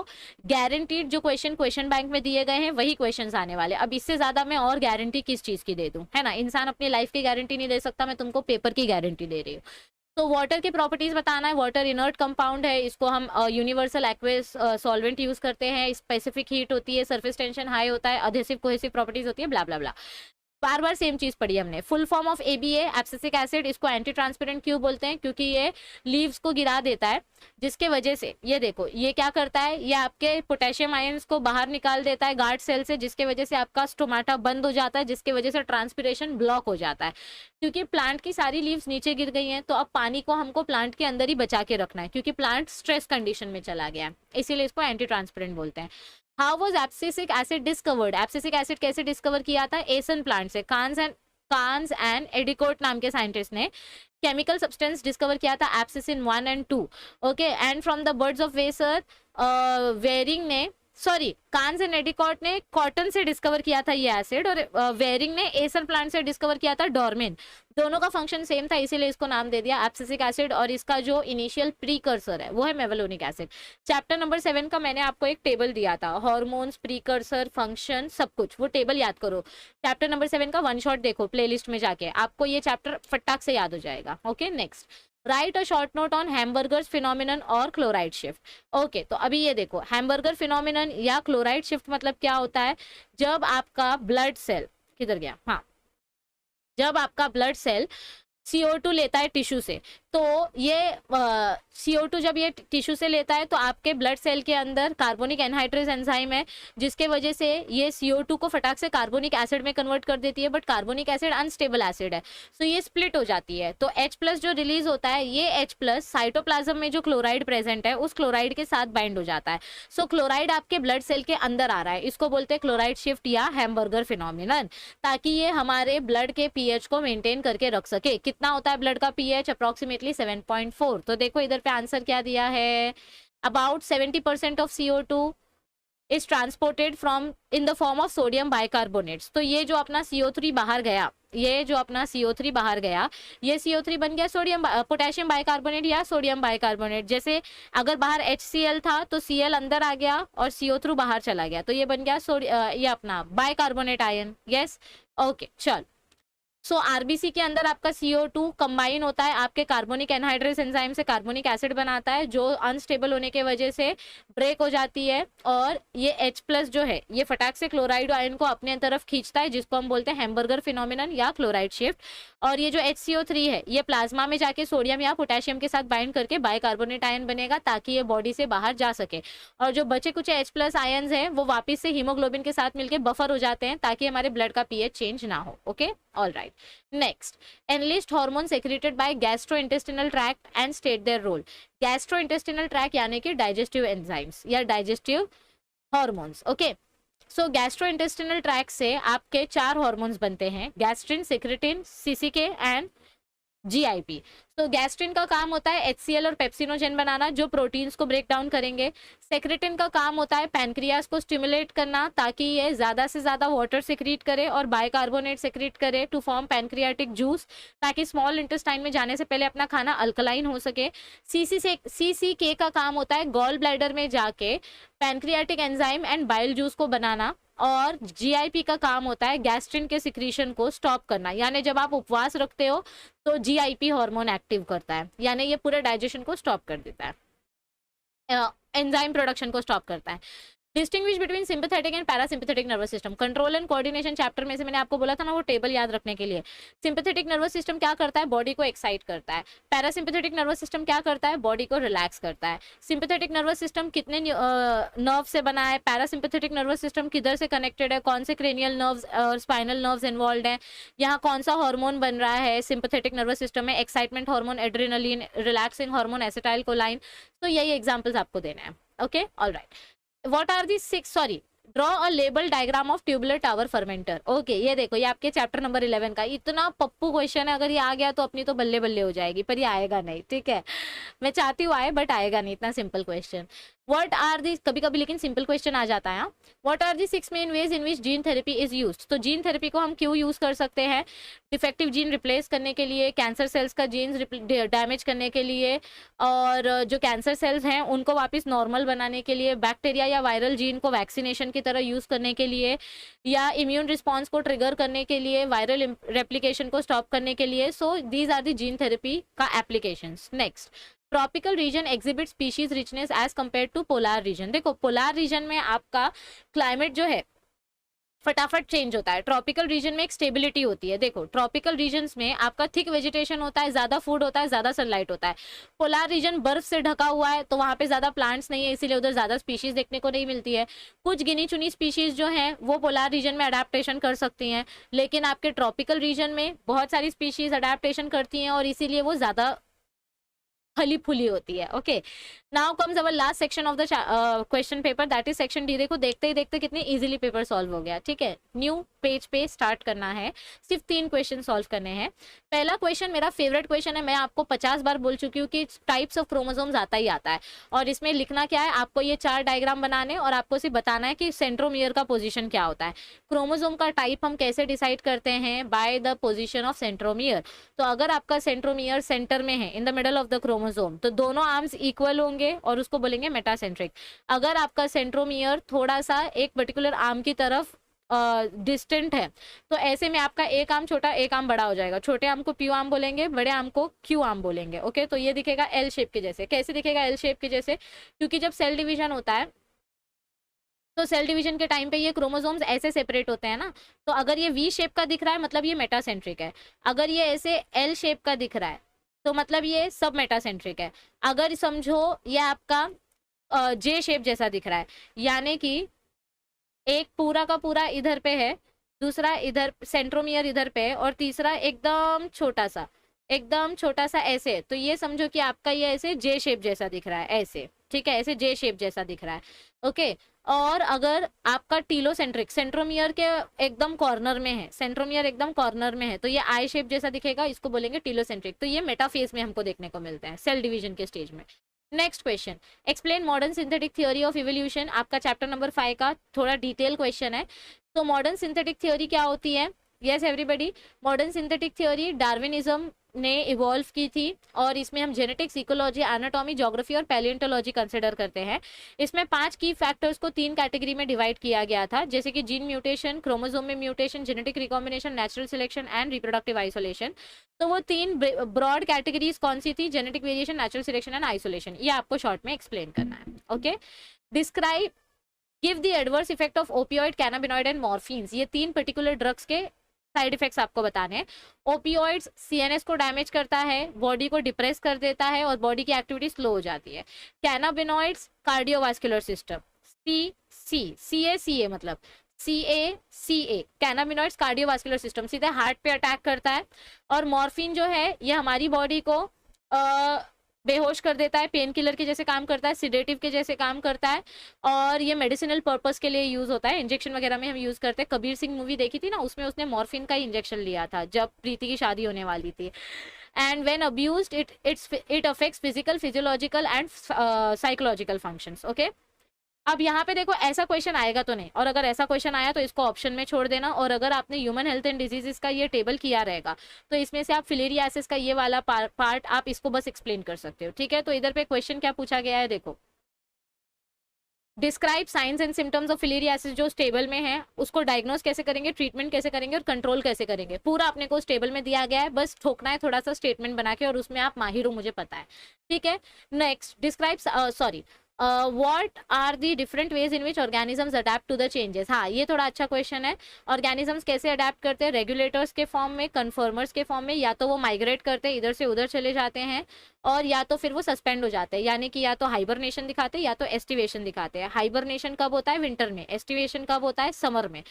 गारंटीड जो क्वेश्चन बैंक में दिए गए हैं वही क्वेश्चंस आने वाले। अब इससे ज्यादा मैं और गारंटी किस चीज की दे दूं, है ना, इंसान अपनी लाइफ की गारंटी नहीं दे सकता, मैं तुमको पेपर की गारंटी दे रही हूँ। तो वाटर की प्रॉपर्टीज बताना है, वाटर इनर्ट कंपाउंड है, इसको हम यूनिवर्सल एक्वेस सॉल्वेंट यूज करते हैं, स्पेसिफिक हीट होती है, सरफेस टेंशन हाई होता है, अधेसिव कोहेसिव प्रॉपर्टीज होती है, ब्ला ब्ला ब्ला, बार बार सेम चीज पढ़ी हमने। Full form of ABA abscisic acid, इसको एंटी ट्रांसपेरेंट क्यों बोलते हैं, क्योंकि ये लीव्स को गिरा देता है, जिसके वजह से ये देखो ये क्या करता है, ये आपके पोटेशियम आयंस को बाहर निकाल देता है गार्ड सेल से, जिसके वजह से आपका स्टोमाटा बंद हो जाता है, जिसके वजह से ट्रांसपिरेशन ब्लॉक हो जाता है। क्योंकि प्लांट की सारी लीव्स नीचे गिर गई हैं तो अब पानी को हमको प्लांट के अंदर ही बचा के रखना है, क्योंकि प्लांट स्ट्रेस कंडीशन में चला गया है, इसीलिए इसको एंटी ट्रांसपेरेंट बोलते हैं। How was abscisic acid discovered, abscisic acid कैसे डिस्कवर किया था, एसन प्लांट से, कान्स एंड एडिकोट नाम के साइंटिस्ट ने केमिकल सब्सटेंस डिस्कवर किया था एब्सिसिन 1 and 2, ओके। And from the birds of वेसर वेरिंग ने सॉरी, कान्स एंड एडिकॉट ने कॉटन से डिस्कवर किया था ये एसिड, और वेरिंग ने एसर प्लांट से डिस्कवर किया था डॉर्मिन। दोनों का फंक्शन सेम था, इसीलिए इसको नाम दे दिया एब्सिसिक एसिड, और इसका जो इनिशियल प्रीकर्सर है वो है मेवेलोनिक एसिड। चैप्टर नंबर 7 का मैंने आपको एक टेबल दिया था, हार्मोन्स, प्रीकर्सर, फंक्शन, सब कुछ, वो टेबल याद करो। चैप्टर नंबर 7 का वन शॉट देखो प्लेलिस्ट में जाके, आपको ये चैप्टर फटाक से याद हो जाएगा। Okay, next, right a short note on hamburgers phenomenon और क्लोराइड शिफ्ट। ओके, तो अभी ये देखो, हैमबर्गर फिनोमिनन या क्लोराइड शिफ्ट मतलब क्या होता है? जब आपका ब्लड सेल, किधर गया, हाँ, जब आपका ब्लड सेल CO2 लेता है टिश्यू से, तो ये CO2 जब ये टिश्यू से लेता है तो आपके ब्लड सेल के अंदर कार्बोनिक एनहाइड्रेज एंजाइम है, जिसके वजह से ये CO2 को फटाक से कार्बोनिक एसिड में कन्वर्ट कर देती है। But carbonic acid unstable acid है, सो ये स्प्लिट हो जाती है। तो H+ जो रिलीज होता है, ये H+ साइटोप्लाज्म में जो क्लोराइड प्रेजेंट है उस क्लोराइड के साथ बाइंड हो जाता है। सो क्लोराइड आपके ब्लड सेल के अंदर आ रहा है, इसको बोलते हैं क्लोराइड शिफ्ट या हैमबर्गर फिनोमिनन, ताकि ये हमारे ब्लड के pH को मेंटेन करके रख सके। कितना होता है ब्लड का pH? अप्रोक्सीमेटली 7.4। तो देखो इधर पे आंसर क्या दिया है, about 70% of CO2 is transported from in the form of sodium bicarbonates. तो ये जो अपना CO3 बाहर गया, ये जो अपना CO3 बाहर गया, ये CO3 बन गया सोडियम पोटेशियम बाइकार्बोनेट या सोडियम बाइकार्बोनेट। जैसे अगर बाहर HCl था तो Cl अंदर आ गया और CO3 बाहर चला गया, तो ये बन गया ये अपना बाइकार्बोनेट आयन। यस, ओके, चल। सो आरबीसी के अंदर आपका CO2 कंबाइन होता है आपके कार्बोनिक एनहाइड्रेज एंजाइम से, कार्बोनिक एसिड बनाता है, जो अनस्टेबल होने के वजह से ब्रेक हो जाती है, और ये H+ जो है ये फटाक से क्लोराइड आयन को अपने तरफ खींचता है, जिसको हम बोलते हैं हैमबर्गर फिनोमिनन या क्लोराइड शिफ्ट। और ये जो HCO3 है ये प्लाज्मा में जाके सोडियम या पोटेशियम के साथ बाइंड करके बाइकार्बोनेट आयन बनेगा, ताकि ये बॉडी से बाहर जा सके। और जो बचे कुछ H+ आयन्स हैं वो वापस से हीमोग्लोबिन के साथ मिलकर बफर हो जाते हैं, ताकि हमारे ब्लड का pH चेंज ना हो। Okay, all right. Next, enlist hormones secreted by gastrointestinal tract and state their role. Gastrointestinal tract यानी कि digestive enzymes या digestive hormones. Okay. So gastrointestinal tract से आपके 4 hormones बनते हैं, gastrin, secretin, CCK and GIP। तो गैस्ट्रिन का काम होता है HCl और पेप्सिनोजेन बनाना, जो प्रोटीन्स को ब्रेक डाउन करेंगे। सेक्रेटिन का काम होता है पैनक्रियास को स्टिमुलेट करना, ताकि ये ज़्यादा से ज़्यादा वाटर सेक्रीट करे और बाइकार्बोनेट सेक्रीट करे टू फॉर्म पैनक्रियाटिक जूस, ताकि स्मॉल इंटेस्टाइन में जाने से पहले अपना खाना अल्कलाइन हो सके। CCK का काम होता है गॉल ब्लैडर में जाके pancreatic enzyme and bile juice को बनाना। और GIP का काम होता है गैस्ट्रिन के सिक्रीशन को स्टॉप करना, यानी जब आप उपवास रखते हो तो GIP हार्मोन एक्टिव करता है, यानी ये पूरे डाइजेशन को स्टॉप कर देता है, एंजाइम प्रोडक्शन को स्टॉप करता है। Distinguish between sympathetic and parasympathetic nervous system. Control and coordination chapter में से मैंने आपको बोला था ना वो टेबल याद रखने के लिए। सिंपैथेटिक नर्वस सिस्टम क्या करता है? बॉडी को एक्साइट करता है। पैरासिम्पैथेटिक नर्वस सिस्टम क्या करता है? बॉडी को रिलैक्स करता है। सिंपैथेटिक नर्वस सिस्टम कितने नर्व से बना है? पैरासिम्पैथेटिक नर्वस सिस्टम किधर से कनेक्टेड है? कौन से क्रेनियल नर्व्स और स्पाइनल नर्व्स इन्वॉल्व हैं? यहाँ कौन सा हार्मोन बन रहा है सिंपैथेटिक नर्वस सिस्टम में? Excitement hormone, adrenaline, relaxing hormone acetylcholine. तो यही एग्जाम्पल्स आपको देना है। Okay, all right. What are the 6? Sorry, draw a label diagram of tubular tower fermenter. Okay, ये देखो, ये आपके चैप्टर नंबर 11 का इतना पप्पू क्वेश्चन है, अगर ये आ गया तो अपनी तो बल्ले बल्ले हो जाएगी, पर ये आएगा नहीं, ठीक है। मैं चाहती हूँ आए, बट आएगा नहीं, इतना simple question. What are the, कभी कभी लेकिन सिंपल क्वेश्चन आ जाता है। What are the 6 main ways in which gene therapy is used. तो जीन थेरेपी को हम क्यों यूज कर सकते हैं? डिफेक्टिव जीन रिप्लेस करने के लिए, कैंसर सेल्स का जीन्स डैमेज करने के लिए, और जो कैंसर सेल्स हैं उनको वापस नॉर्मल बनाने के लिए, बैक्टीरिया या वायरल जीन को वैक्सीनेशन की तरह यूज करने के लिए, या इम्यून रिस्पॉन्स को ट्रिगर करने के लिए, वायरल रेप्लिकेशन को स्टॉप करने के लिए। So these are the gene therapy का applications. Next, tropical region exhibit species richness as compare to polar region. देखो, पोलार रीजन में आपका क्लाइमेट जो है फटाफट चेंज होता है, ट्रॉपिकल रीजन में एक स्टेबिलिटी होती है। देखो, ट्रॉपिकल रीजन्स में आपका थिक वेजिटेशन होता है, ज्यादा फूड होता है, ज्यादा सनलाइट होता है। पोलार रीजन बर्फ से ढका हुआ है, तो वहां पे ज्यादा प्लांट्स नहीं है, इसीलिए उधर ज्यादा स्पीशीज देखने को नहीं मिलती है। कुछ गिनी चुनी स्पीशीज जो हैं वो पोलार रीजन में अडेप्टेशन कर सकती हैं, लेकिन आपके ट्रॉपिकल रीजन में बहुत सारी स्पीशीज अडेप्टेशन करती हैं, और इसीलिए वो ज्यादा फली फूली होती है। Okay, now comes our last section of the question paper, that is section D. देखो देखते ही देखते कितनी इजीली पेपर सॉल्व हो गया। ठीक है, न्यू पेज पे स्टार्ट करना है, सिर्फ 3 क्वेश्चन सॉल्व करने हैं। पहला क्वेश्चन मेरा फेवरेट क्वेश्चन है, मैं आपको 50 बार बोल चुकी हूँ कि टाइप्स ऑफ क्रोमोसोम्स आता ही आता है। और इसमें लिखना क्या है, आपको ये 4 डायग्राम बनाने और आपको सिर्फ बताना है कि सेंट्रोमियर का पोजीशन क्या होता है। क्रोमोसोम का टाइप हम कैसे डिसाइड करते हैं, by the position of centromere. तो अगर आपका सेंट्रोमियर सेंटर में है, in the middle of the chromosome, तो दोनों आर्म्स इक्वल होंगे और उसको बोलेंगे मेटासेंट्रिक। अगर आपका सेंट्रोमियर थोड़ा सा एक पर्टिकुलर आर्म की तरफ डिस्टेंट है, तो ऐसे में आपका एक आर्म छोटा एक आर्म बड़ा हो जाएगा। छोटे आर्म को पी आर्म बोलेंगे, बड़े आर्म को क्यू आर्म बोलेंगे। ओके, तो ये दिखेगा एल शेप के जैसे। कैसे दिखेगा एल शेप के जैसे, क्योंकि जब सेल डिवीजन होता है तो सेल डिवीजन के टाइम पे ये क्रोमोसोम्स ऐसे सेपरेट होते हैं ना, तो अगर ये वी शेप का दिख रहा है मतलब ये मेटासेंट्रिक है। अगर ये ऐसे एल शेप का दिख रहा है तो मतलब ये सब मेटासेंट्रिक है। अगर समझो ये आपका जे शेप जैसा दिख रहा है, यानी कि एक पूरा का पूरा इधर पे है, दूसरा इधर सेंट्रोमियर इधर पे है, और तीसरा एकदम छोटा सा ऐसे, तो ये समझो कि आपका ये ऐसे जे शेप जैसा दिख रहा है ऐसे। ठीक है, ऐसे जे शेप जैसा दिख रहा है। ओके, और अगर आपका टीलोसेंट्रिक सेंट्रोमियर के एकदम कॉर्नर में है, सेंट्रोमियर एकदम कॉर्नर में है, तो ये आई शेप जैसा दिखेगा, इसको बोलेंगे टीलोसेंट्रिक। तो ये मेटाफेज में हमको देखने को मिलते हैं सेल डिवीजन के स्टेज में। Next question, explain modern synthetic theory of evolution. आपका चैप्टर नंबर 5 का थोड़ा डिटेल क्वेश्चन है। तो मॉडर्न सिंथेटिक थ्योरी क्या होती है? Yes everybody, modern synthetic theory Darwinism ने इवॉल्व की थी, और इसमें हम जेनेटिक्स, इकोलॉजी, एनाटॉमी, ज्योग्राफी और पैलियोंटोलॉजी कंसिडर करते हैं। इसमें 5 की फैक्टर्स को 3 कैटेगरी में डिवाइड किया गया था, जैसे कि जीन म्यूटेशन, क्रोमोसोम में mutation, genetic recombination, natural selection and reproductive isolation. तो वो 3 ब्रॉड कैटेगरीज कौन सी थी? Genetic variation, natural selection and isolation. ये आपको शॉर्ट में एक्सप्लेन करना है। Okay, describe, give the adverse effect of opioid, cannabinoid and morphines. ये 3 पर्टिकुलर ड्रग्स के साइड इफेक्ट्स आपको बताने हैं। ओपियोइड्स सीएनएस को डैमेज करता है, बॉडी को डिप्रेस कर देता है और बॉडी की एक्टिविटी स्लो हो जाती है। कैनाबिनॉइड्स कार्डियोवास्कुलर सिस्टम, सीए मतलब CACA, कैनाबिनॉइड्स कार्डियोवास्कुलर सिस्टम, सीधे हार्ट पे अटैक करता है। और मॉर्फिन जो है ये हमारी बॉडी को बेहोश कर देता है, पेन किलर के जैसे काम करता है, सिडेटिव के जैसे काम करता है, और ये मेडिसिनल पर्पस के लिए यूज होता है। इंजेक्शन वगैरह में हम यूज करते हैं। कबीर सिंह मूवी देखी थी ना, उसमें उसने मॉर्फिन का इंजेक्शन लिया था जब प्रीति की शादी होने वाली थी। And when abused it affects physical, physiological and psychological functions. Okay, अब यहाँ पे देखो ऐसा क्वेश्चन आएगा तो नहीं, और अगर ऐसा क्वेश्चन आया तो इसको ऑप्शन में छोड़ देना। और अगर आपने ह्यूमन हेल्थ एंड डिजीजेस का ये टेबल किया रहेगा तो इसमें से आप फिलेरियासिस का ये वाला पार्ट आप इसको बस एक्सप्लेन कर सकते हो। ठीक है, तो इधर पे क्वेश्चन क्या पूछा गया है, देखो, describe science and symptoms of filariasis. जो उस टेबल में है उसको डायग्नोस कैसे करेंगे, ट्रीटमेंट कैसे करेंगे और कंट्रोल कैसे करेंगे, पूरा अपने को उस टेबल में दिया गया है। बस ठोकना है थोड़ा सा स्टेटमेंट बना के, और उसमें आप माहिर हो, मुझे पता है। ठीक है, next, describe what are the different ways in which organisms adapt to the changes। हाँ, ये थोड़ा अच्छा क्वेश्चन है। ऑर्गेनिजम्स कैसे अडेप्ट करते हैं? रेगुलेटर्स के फॉर्म में, कन्फर्मर्स के फॉर्म में, या तो वो माइग्रेट करते हैं, इधर से उधर चले जाते हैं, और या तो फिर वो सस्पेंड हो जाते हैं, यानी कि या तो हाइबरनेशन दिखाते हैं या तो एस्टिवेशन दिखाते हैं। हाइबरनेशन कब होता है? विंटर में। एस्टिवेशन कब होता है? समर में।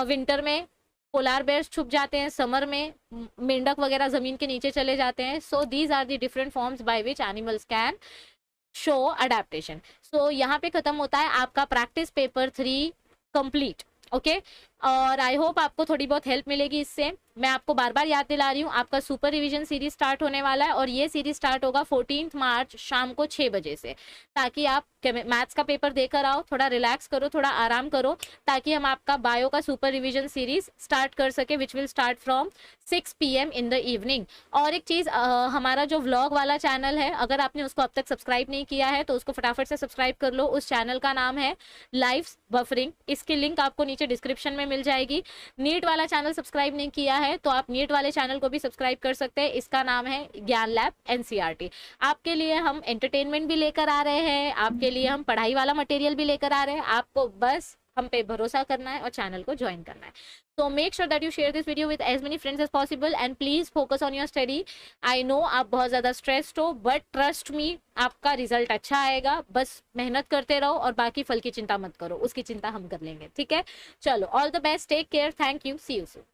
विंटर में पोलार बेयर्स छुप जाते हैं, समर में मेंढक वगैरह जमीन के नीचे चले जाते हैं। So these are the different forms by which animals can show adaptation. So यहाँ पे खत्म होता है आपका प्रैक्टिस पेपर 3 कंप्लीट। ओके, और आई होप आपको थोड़ी बहुत हेल्प मिलेगी इससे। मैं आपको बार बार याद दिला रही हूँ, आपका सुपर रिवीजन सीरीज स्टार्ट होने वाला है, और ये सीरीज स्टार्ट होगा 14 मार्च शाम को 6 बजे से, ताकि आप मैथ्स का पेपर देकर आओ, थोड़ा रिलैक्स करो, थोड़ा आराम करो, ताकि हम आपका बायो का सुपर रिवीजन सीरीज स्टार्ट कर सके, which will start from 6 PM in the evening. और एक चीज़, हमारा जो व्लॉग वाला चैनल है, अगर आपने उसको अब तक सब्सक्राइब नहीं किया है तो उसको फटाफट से सब्सक्राइब कर लो। उस चैनल का नाम है लाइफ बफरिंग, इसकी लिंक आपको नीचे डिस्क्रिप्शन में मिल जाएगी। नीट वाला चैनल सब्सक्राइब नहीं किया है तो आप नीट वाले चैनल को भी सब्सक्राइब कर सकते हैं। इसका नाम है ज्ञान लैब NCERT। आपके लिए हम एंटरटेनमेंट भी लेकर आ रहे हैं, आपके लिए हम पढ़ाई वाला मटेरियल भी लेकर आ रहे हैं। आपको बस हम पे भरोसा करना है और चैनल को ज्वाइन करना है। So make sure that you share this video with as many friends as possible and please focus on your study. I know आप बहुत ज़्यादा stressed हो, but trust me, आपका रिजल्ट अच्छा आएगा। बस मेहनत करते रहो और बाकी फल की चिंता मत करो, उसकी चिंता हम कर लेंगे। ठीक है, चलो, all the best, take care, thank you, see you soon.